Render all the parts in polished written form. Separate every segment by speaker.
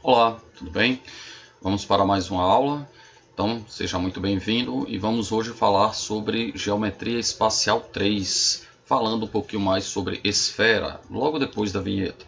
Speaker 1: Olá, tudo bem? Vamos para mais uma aula. Então, seja muito bem-vindo e vamos hoje falar sobre Geometria Espacial 3, falando um pouquinho mais sobre esfera, logo depois da vinheta.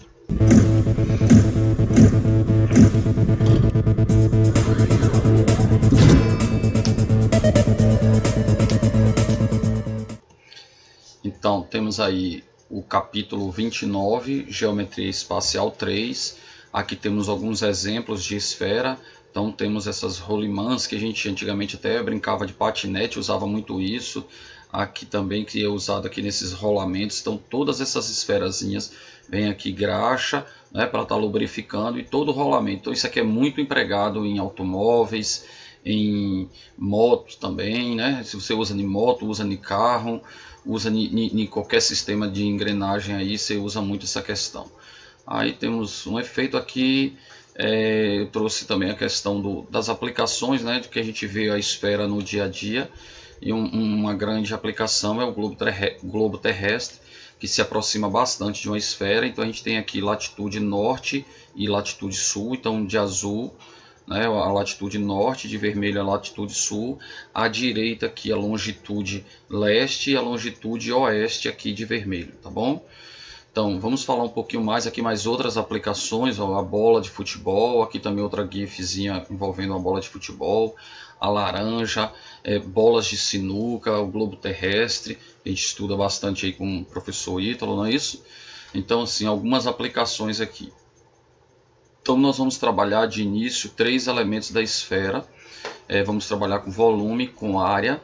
Speaker 1: Então, temos aí o capítulo 29, Geometria Espacial 3. Aqui temos alguns exemplos de esfera. Então temos essas rolimãs que a gente antigamente até brincava de patinete, usava muito isso. Aqui também que é usado aqui nesses rolamentos. Então todas essas esferazinhas vem aqui graxa, né, para estar lubrificando, e todo o rolamento. Então isso aqui é muito empregado em automóveis, em motos também, né? Se você usa em moto, usa em carro, usa em qualquer sistema de engrenagem aí, você usa muito essa questão. Aí temos um efeito aqui, eu trouxe também a questão das aplicações, né, de que a gente vê a esfera no dia a dia, e uma grande aplicação é o globo terrestre, que se aproxima bastante de uma esfera. Então a gente tem aqui latitude norte e latitude sul, então de azul, né, a latitude norte, de vermelho a latitude sul, à direita aqui a longitude leste e a longitude oeste aqui de vermelho, tá bom? Então, vamos falar um pouquinho mais aqui, mais outras aplicações, ó, a bola de futebol, aqui também outra gifzinha envolvendo a bola de futebol, a laranja, bolas de sinuca, o globo terrestre, a gente estuda bastante aí com o professor Ítalo, não é isso? Então, assim, algumas aplicações aqui. Então, nós vamos trabalhar de início 3 elementos da esfera, vamos trabalhar com volume, com área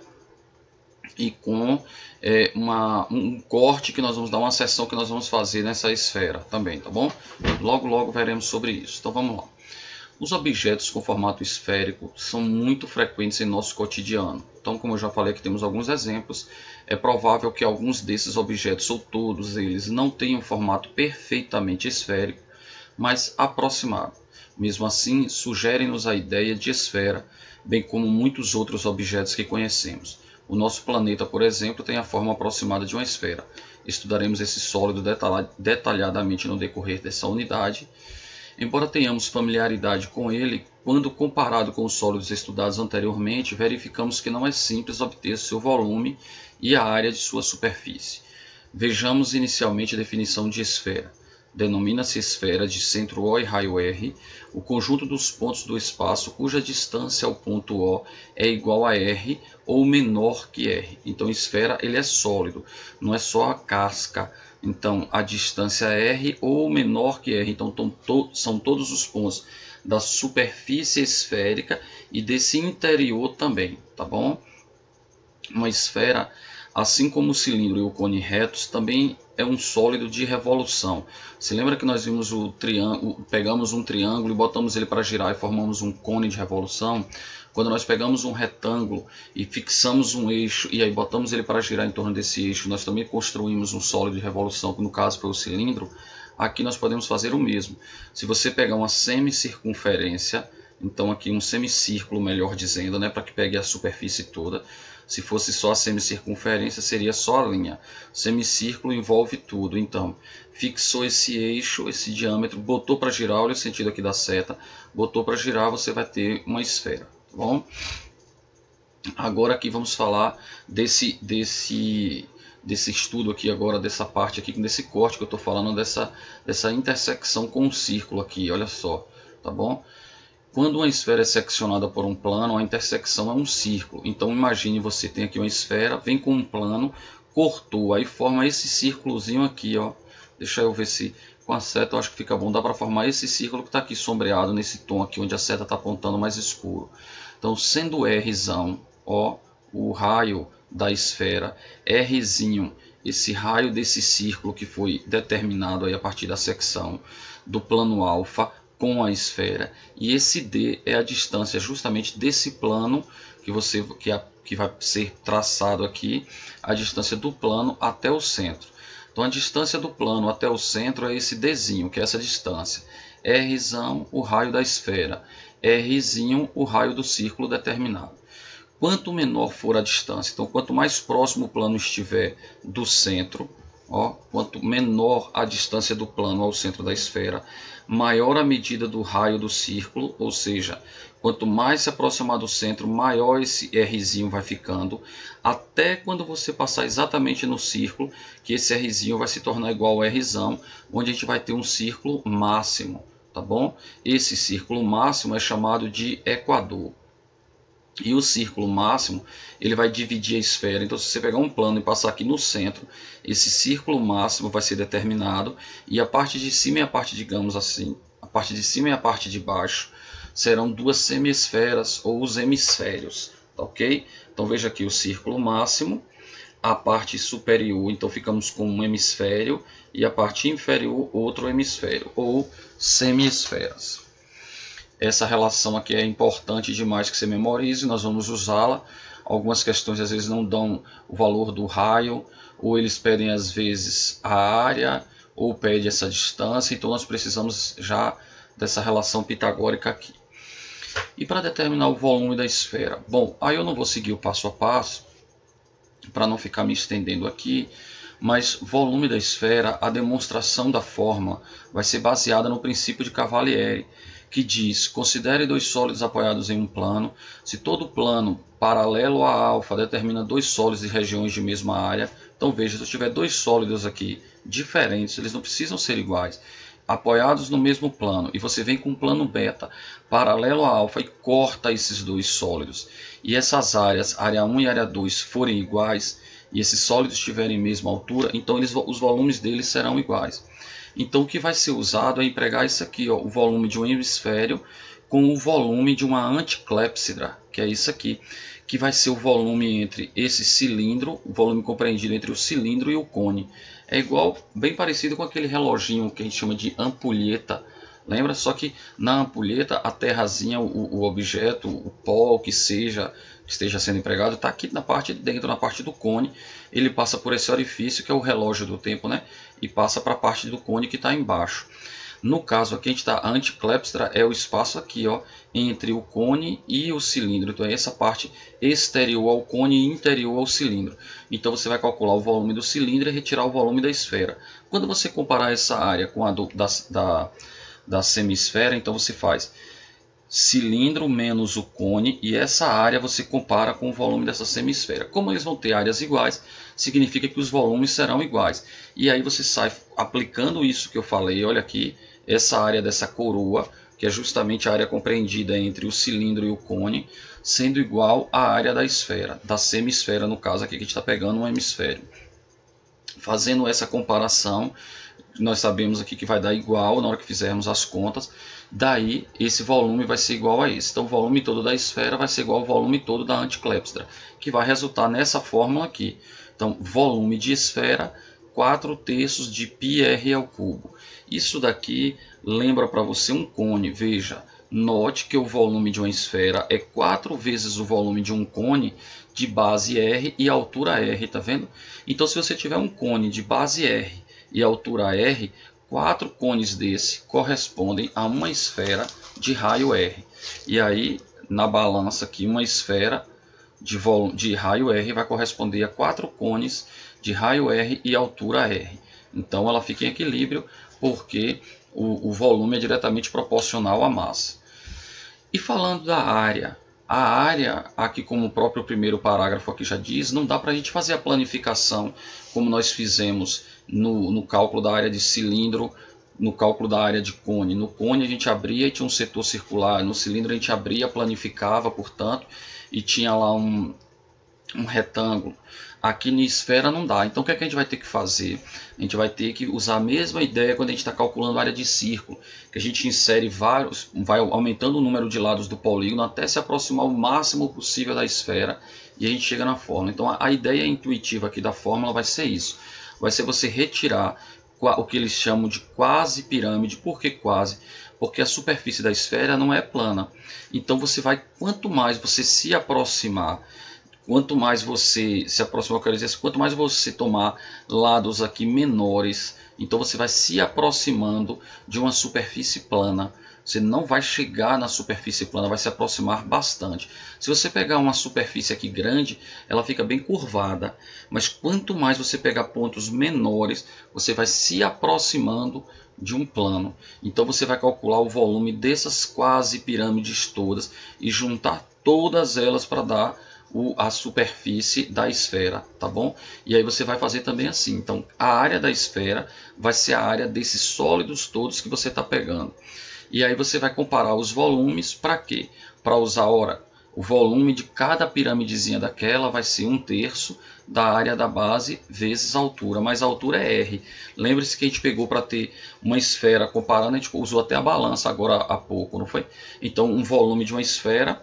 Speaker 1: e com um corte que nós vamos dar, uma seção que nós vamos fazer nessa esfera também, tá bom? Logo veremos sobre isso. Então vamos lá. Os objetos com formato esférico são muito frequentes em nosso cotidiano. Então, como eu já falei, aqui temos alguns exemplos. É provável que alguns desses objetos, ou todos eles, não tenham formato perfeitamente esférico, mas aproximado. Mesmo assim, sugerem-nos a ideia de esfera, bem como muitos outros objetos que conhecemos. O nosso planeta, por exemplo, tem a forma aproximada de uma esfera. Estudaremos esse sólido detalhadamente no decorrer dessa unidade. Embora tenhamos familiaridade com ele, quando comparado com os sólidos estudados anteriormente, verificamos que não é simples obter seu volume e a área de sua superfície. Vejamos inicialmente a definição de esfera. Denomina-se esfera de centro O e raio R o conjunto dos pontos do espaço cuja distância ao ponto O é igual a R ou menor que R. Então, esfera ele é sólido, não é só a casca. Então, a distância é R ou menor que R. Então, são todos os pontos da superfície esférica e desse interior também, tá bom? Uma esfera, assim como o cilindro e o cone retos, também é um sólido de revolução. Se lembra que nós vimos o triângulo, pegamos um triângulo e botamos ele para girar e formamos um cone de revolução? Quando nós pegamos um retângulo e fixamos um eixo e aí botamos ele para girar em torno desse eixo, nós também construímos um sólido de revolução, que no caso foi o cilindro. Aqui nós podemos fazer o mesmo. Se você pegar uma semicircunferência, então aqui um semicírculo, melhor dizendo, né, para que pegue a superfície toda. Se fosse só a semicircunferência, seria só a linha. Semicírculo envolve tudo. Então, fixou esse eixo, esse diâmetro, botou para girar, olha o sentido aqui da seta, botou para girar, você vai ter uma esfera, tá bom? Agora aqui vamos falar desse estudo aqui agora, dessa parte aqui, desse corte que eu estou falando, dessa intersecção com o círculo aqui, olha só, tá bom? Quando uma esfera é seccionada por um plano, a intersecção é um círculo. Então imagine, você tem aqui uma esfera, vem com um plano, cortou, aí forma esse círculozinho aqui, ó. Deixa eu ver se com a seta eu acho que fica bom. Dá para formar esse círculo que está aqui sombreado nesse tom aqui, onde a seta está apontando mais escuro. Então, sendo Rzão, ó, o raio da esfera, Rzinho, esse raio desse círculo que foi determinado aí a partir da secção do plano alfa, com a esfera, e esse D é a distância justamente desse plano que vai ser traçado aqui, a distância do plano até o centro. Então a distância do plano até o centro é esse Dzinho, que é essa distância. Rzão, o raio da esfera. Rzinho, o raio do círculo determinado. Quanto menor for a distância, então quanto mais próximo o plano estiver do centro, Ó, quanto menor a distância do plano ao centro da esfera, maior a medida do raio do círculo, ou seja, quanto mais se aproximar do centro, maior esse Rzinho vai ficando, até quando você passar exatamente no círculo, que esse Rzinho vai se tornar igual ao Rzão, onde a gente vai ter um círculo máximo, tá bom? Esse círculo máximo é chamado de equador. E o círculo máximo, ele vai dividir a esfera. Então, se você pegar um plano e passar aqui no centro, esse círculo máximo vai ser determinado. E a parte de cima e a parte, digamos assim, a parte de cima e a parte de baixo serão duas semiesferas ou os hemisférios, tá ok? Então, veja aqui o círculo máximo, a parte superior, então ficamos com um hemisfério, e a parte inferior, outro hemisfério, ou semiesferas. Essa relação aqui é importante demais que você memorize, nós vamos usá-la. Algumas questões às vezes não dão o valor do raio, ou eles pedem às vezes a área, ou pedem essa distância, então nós precisamos já dessa relação pitagórica aqui. E para determinar o volume da esfera? Bom, aí eu não vou seguir o passo a passo, para não ficar me estendendo aqui, mas volume da esfera, a demonstração da fórmula vai ser baseada no princípio de Cavalieri, que diz: considere dois sólidos apoiados em um plano. Se todo plano paralelo a alfa determina dois sólidos de regiões de mesma área, então veja, se eu tiver dois sólidos aqui diferentes, eles não precisam ser iguais, apoiados no mesmo plano, e você vem com um plano beta paralelo a alfa e corta esses dois sólidos, e essas áreas, área 1 e área 2, forem iguais, e esses sólidos estiverem em mesma altura, então os volumes deles serão iguais. Então o que vai ser usado é empregar isso aqui, ó, o volume de um hemisfério com o volume de uma anticlépsidra, que é isso aqui, que vai ser o volume entre esse cilindro, o volume compreendido entre o cilindro e o cone. É igual, bem parecido com aquele reloginho que a gente chama de ampulheta. Lembra? Só que na ampulheta, a terrazinha, o objeto, o pó, que esteja sendo empregado, está aqui na parte de dentro, na parte do cone. Ele passa por esse orifício, que é o relógio do tempo, né? E passa para a parte do cone que está embaixo. No caso aqui, a gente está, a anticlépsidra é o espaço aqui, ó, entre o cone e o cilindro. Então é essa parte exterior ao cone e interior ao cilindro. Então você vai calcular o volume do cilindro e retirar o volume da esfera. Quando você comparar essa área com a da semisfera, então você faz cilindro menos o cone, e essa área você compara com o volume dessa semisfera. Como eles vão ter áreas iguais, significa que os volumes serão iguais. E aí você sai aplicando isso que eu falei, olha aqui, essa área dessa coroa, que é justamente a área compreendida entre o cilindro e o cone, sendo igual à área da esfera, da semisfera no caso aqui, que a gente está pegando um hemisfério. Fazendo essa comparação, nós sabemos aqui que vai dar igual na hora que fizermos as contas. Daí esse volume vai ser igual a esse. Então o volume todo da esfera vai ser igual ao volume todo da anticlépsidra, que vai resultar nessa fórmula aqui. Então volume de esfera 4/3 de πr ao cubo. Isso daqui lembra para você um cone. Veja, note que o volume de uma esfera é 4 vezes o volume de um cone de base r e altura r, tá vendo? Então se você tiver um cone de base r e altura r, 4 cones desse correspondem a uma esfera de raio r. E aí, na balança aqui, uma esfera de raio r vai corresponder a 4 cones de raio r e altura r. Então ela fica em equilíbrio porque o volume é diretamente proporcional à massa. E falando da área, a área, aqui como o próprio primeiro parágrafo aqui já diz, não dá para a gente fazer a planificação como nós fizemos no cálculo da área de cilindro, no cálculo da área de cone. No cone a gente abria e tinha um setor circular, no cilindro a gente abria, planificava, portanto, e tinha lá um retângulo. Aqui na esfera não dá. Então o que é que a gente vai ter que fazer? A gente vai ter que usar a mesma ideia quando a gente está calculando a área de círculo, que a gente insere vários, vai aumentando o número de lados do polígono até se aproximar o máximo possível da esfera, e a gente chega na fórmula. Então a ideia intuitiva aqui da fórmula vai ser isso. Vai ser você retirar o que eles chamam de quase pirâmide. Por que quase? Porque a superfície da esfera não é plana. Então você vai, quanto mais você se aproximar, quanto mais você se aproximar, eu quero dizer, quanto mais você tomar lados aqui menores, então você vai se aproximando de uma superfície plana. Você não vai chegar na superfície plana, vai se aproximar bastante. Se você pegar uma superfície aqui grande, ela fica bem curvada. Mas quanto mais você pegar pontos menores, você vai se aproximando de um plano. Então você vai calcular o volume dessas quase pirâmides todas e juntar todas elas para dar a superfície da esfera, tá bom? E aí você vai fazer também assim. Então a área da esfera vai ser a área desses sólidos todos que você está pegando. E aí você vai comparar os volumes para quê? Para usar, ora, o volume de cada piramidezinha daquela vai ser 1/3 da área da base vezes a altura, mas a altura é R. Lembre-se que a gente pegou para ter uma esfera comparando, a gente usou até a balança agora há pouco, não foi? Então um volume de uma esfera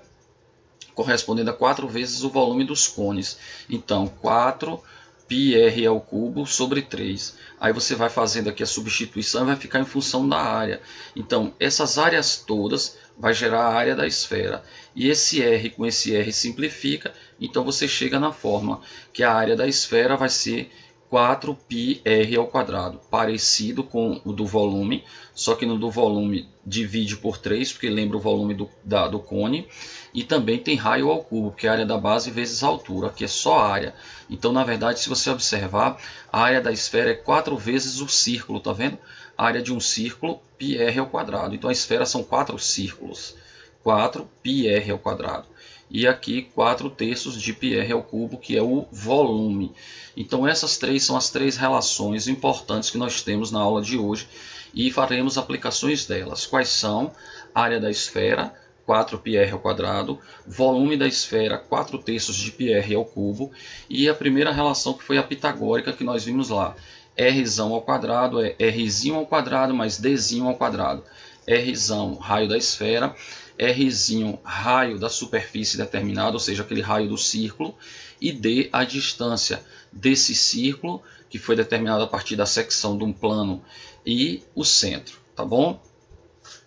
Speaker 1: correspondendo a 4 vezes o volume dos cones. Então 4 πr ao cubo sobre 3. Aí você vai fazendo aqui a substituição e vai ficar em função da área. Então essas áreas todas vai gerar a área da esfera. E esse R com esse R simplifica. Então você chega na fórmula que a área da esfera vai ser 4πr ao quadrado, parecido com o do volume, só que no do volume divide por 3, porque lembra o volume do cone, e também tem raio ao cubo, que é a área da base vezes a altura, aqui é só área. Então na verdade, se você observar, a área da esfera é 4 vezes o círculo, tá vendo? A área de um círculo, πr ao quadrado, então a esfera são 4 círculos, 4πr ao quadrado. E aqui 4/3 de πr ao cubo, que é o volume. Então essas três são as três relações importantes que nós temos na aula de hoje e faremos aplicações delas. Quais são? Área da esfera, 4πr ao quadrado, volume da esfera, 4/3 de πr ao cubo, e a primeira relação que foi a pitagórica que nós vimos lá. Rzão ao quadrado é Rzinho ao quadrado mais Dzinho ao quadrado. Rzão, raio da esfera, Rzinho, raio da superfície determinada, ou seja, aquele raio do círculo, e D, a distância desse círculo, que foi determinado a partir da secção de um plano, e o centro, tá bom?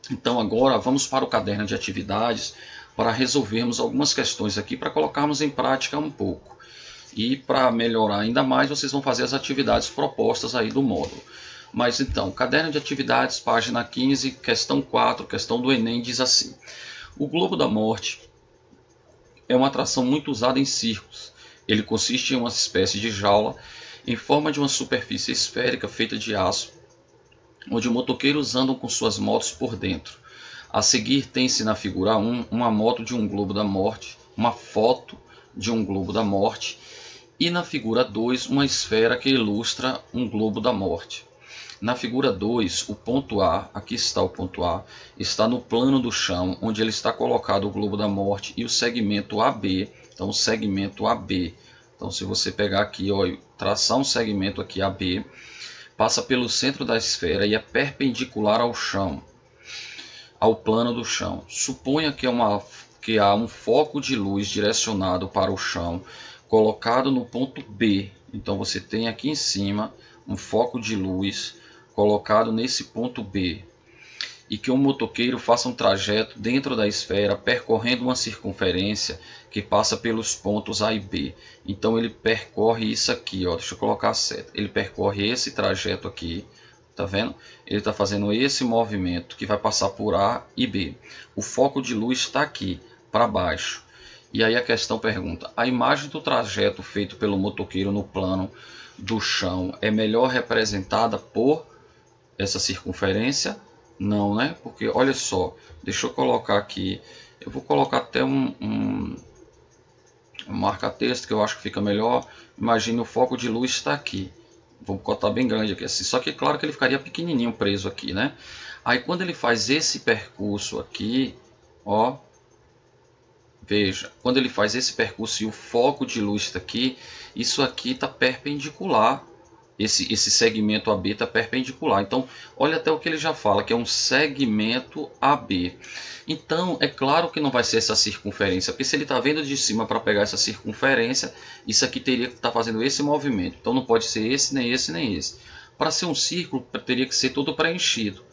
Speaker 1: Então agora vamos para o caderno de atividades para resolvermos algumas questões aqui, para colocarmos em prática um pouco. E para melhorar ainda mais, vocês vão fazer as atividades propostas aí do módulo. Mas então, caderno de atividades, página 15, questão 4, questão do Enem, diz assim: o globo da morte é uma atração muito usada em circos. Ele consiste em uma espécie de jaula em forma de uma superfície esférica feita de aço, onde motoqueiros andam com suas motos por dentro. A seguir tem-se na figura 1 uma moto de um globo da morte, uma foto de um globo da morte, e na figura 2 uma esfera que ilustra um globo da morte. Na figura 2, o ponto A, aqui está o ponto A, está no plano do chão, onde ele está colocado o globo da morte e o segmento AB. Então, o segmento AB. Então, se você pegar aqui, ó, traçar um segmento aqui AB, passa pelo centro da esfera e é perpendicular ao chão, ao plano do chão. Suponha que há um foco de luz direcionado para o chão, colocado no ponto B. Então, você tem aqui em cima um foco de luz colocado nesse ponto B, e que um motoqueiro faça um trajeto dentro da esfera percorrendo uma circunferência que passa pelos pontos A e B. Então ele percorre isso aqui, ó, deixa eu colocar a seta. Ele percorre esse trajeto aqui, tá vendo? Ele está fazendo esse movimento que vai passar por A e B. O foco de luz está aqui, para baixo. E aí a questão pergunta: a imagem do trajeto feito pelo motoqueiro no plano do chão é melhor representada por essa circunferência? Não, né? Porque olha só, deixa eu colocar aqui, eu vou colocar até um marca-texto que eu acho que fica melhor. Imagine o foco de luz está aqui, vou botar bem grande aqui assim, só que é claro que ele ficaria pequenininho preso aqui, né? Aí quando ele faz esse percurso aqui, ó, veja, quando ele faz esse percurso e o foco de luz está aqui, isso aqui está perpendicular. Esse segmento AB está perpendicular. Então, olha até o que ele já fala, que é um segmento AB. Então, é claro que não vai ser essa circunferência, porque se ele está vendo de cima para pegar essa circunferência, isso aqui teria que estar fazendo esse movimento. Então, não pode ser esse, nem esse, nem esse. Para ser um círculo, teria que ser todo preenchido.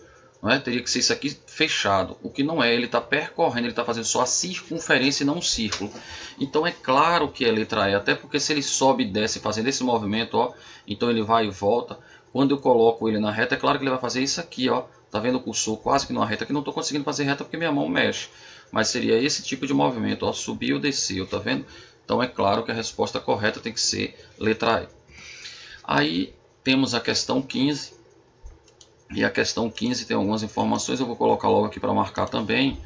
Speaker 1: Não é? Teria que ser isso aqui fechado, o que não é, ele está percorrendo, ele está fazendo só a circunferência e não um círculo. Então é claro que é a letra E, até porque se ele sobe e desce fazendo esse movimento, ó, então ele vai e volta. Quando eu coloco ele na reta, é claro que ele vai fazer isso aqui, ó, Tá vendo o cursor quase que numa reta, que não estou conseguindo fazer reta porque minha mão mexe. Mas seria esse tipo de movimento, ó, subir ou descer, tá vendo? Então é claro que a resposta correta tem que ser letra E. Aí temos a questão 15. E a questão 15 tem algumas informações, eu vou colocar logo aqui para marcar também.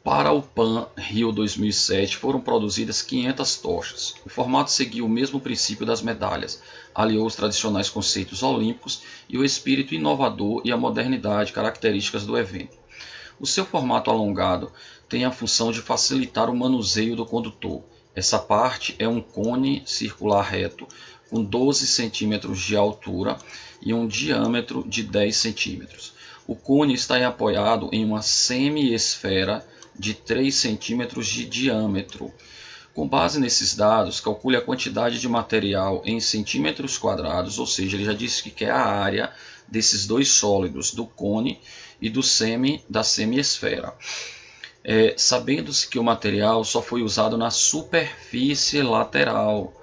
Speaker 1: Para o Pan Rio 2007 foram produzidas 500 tochas. O formato seguiu o mesmo princípio das medalhas, aliou os tradicionais conceitos olímpicos e o espírito inovador e a modernidade características do evento. O seu formato alongado tem a função de facilitar o manuseio do condutor. Essa parte é um cone circular reto com 12 centímetros de altura e um diâmetro de 10 centímetros. O cone está apoiado em uma semi-esfera de 3 centímetros de diâmetro. Com base nesses dados, calcule a quantidade de material em centímetros quadrados, ou seja, ele já disse que quer a área desses dois sólidos, do cone e da semi-esfera. Sabendo-se que o material só foi usado na superfície lateral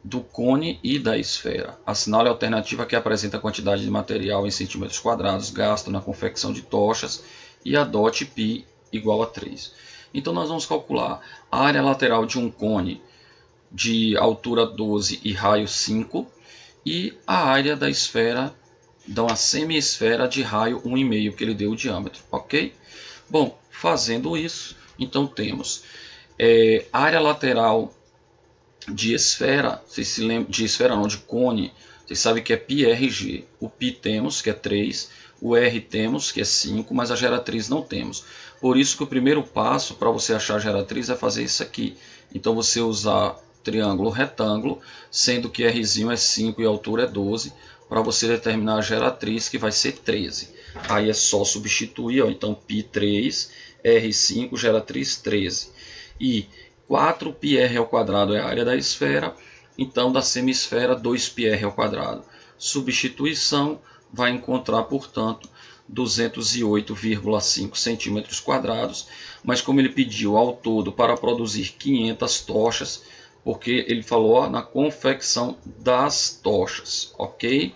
Speaker 1: do cone e da esfera. Assinale a alternativa que apresenta a quantidade de material em centímetros quadrados gasto na confecção de tochas e adote π igual a 3. Então nós vamos calcular a área lateral de um cone de altura 12 e raio 5 e a área da esfera, de uma semi-esfera de raio 1,5, que ele deu o diâmetro, ok? Bom, fazendo isso, então temos área lateral de esfera, vocês se lembram, de esfera não, de cone, vocês sabem que é πRG. O π temos, que é 3, o R temos, que é 5, mas a geratriz não temos. Por isso que o primeiro passo para você achar a geratriz é fazer isso aqui. Então você usar triângulo retângulo, sendo que Rzinho é 5 e a altura é 12, para você determinar a geratriz, que vai ser 13. Aí é só substituir, ó, então π3, R5, geratriz 13. E 4πr ao quadrado é a área da esfera, então da semi-esfera 2πr ao quadrado. Substituição vai encontrar, portanto, 208,5 centímetros quadrados, mas como ele pediu ao todo para produzir 500 tochas, porque ele falou, ó, na confecção das tochas, ok?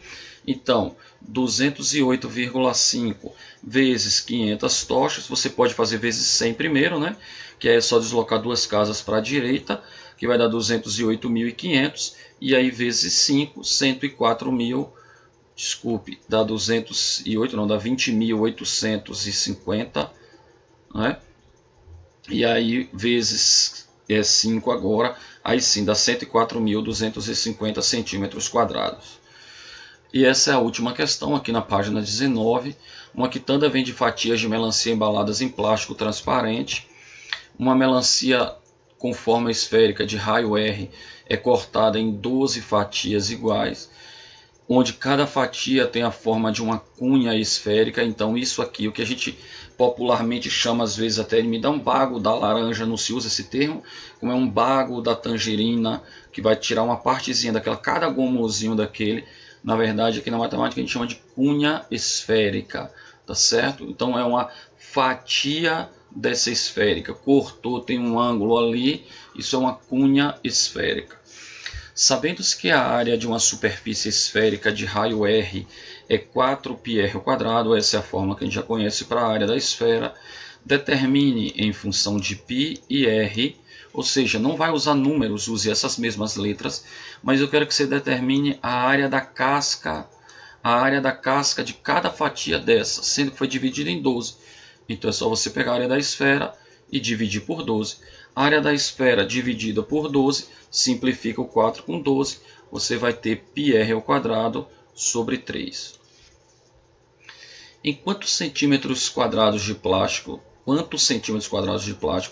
Speaker 1: Então, 208,5 vezes 500 tochas, você pode fazer vezes 100 primeiro, né? Que é só deslocar duas casas para a direita, que vai dar 208.500, e aí vezes 5, 104.000, desculpe, dá 208, não, dá 20.850, né? E aí vezes 5 agora, aí sim dá 104.250 centímetros quadrados. E essa é a última questão aqui na página 19. Uma quitanda vem de fatias de melancia embaladas em plástico transparente. Uma melancia com forma esférica de raio R é cortada em 12 fatias iguais, onde cada fatia tem a forma de uma cunha esférica. Então isso aqui, o que a gente popularmente chama, às vezes até me dá um bago da laranja, não se usa esse termo, como é um bago da tangerina, que vai tirar uma partezinha daquela, cada gomozinho daquele. Na verdade, aqui na matemática a gente chama de cunha esférica, tá certo? Então é uma fatia dessa esférica, cortou, tem um ângulo ali, isso é uma cunha esférica. Sabendo-se que a área de uma superfície esférica de raio R é 4πr ao quadrado, essa é a fórmula que a gente já conhece para a área da esfera, determine em função de π e R, ou seja, não vai usar números, use essas mesmas letras, mas eu quero que você determine a área da casca de cada fatia dessa, sendo que foi dividida em 12. Então é só você pegar a área da esfera e dividir por 12. A área da esfera dividida por 12, simplifica o 4 com 12, você vai ter πr ao quadrado sobre 3. Em quantos centímetros quadrados de plástico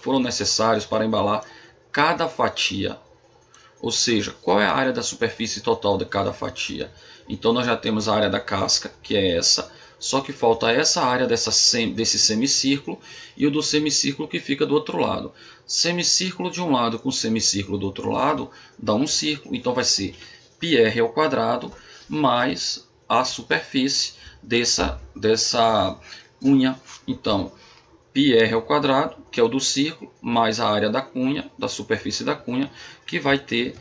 Speaker 1: foram necessários para embalar cada fatia? Ou seja, qual é a área da superfície total de cada fatia? Então nós já temos a área da casca, que é essa, só que falta essa área desse semicírculo e o do semicírculo que fica do outro lado. Semicírculo de um lado com semicírculo do outro lado dá um círculo, então vai ser πr ao quadrado mais a superfície dessa cunha. Então, πr ao quadrado, que é o do círculo, mais a área da cunha, da superfície da cunha, que vai ter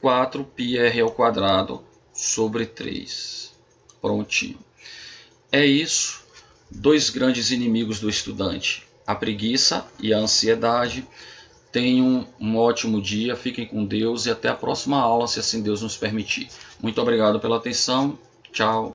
Speaker 1: 4πr ao quadrado sobre 3. Prontinho. É isso. Dois grandes inimigos do estudante: a preguiça e a ansiedade. Tenham um ótimo dia, fiquem com Deus e até a próxima aula, se assim Deus nos permitir. Muito obrigado pela atenção. Tchau.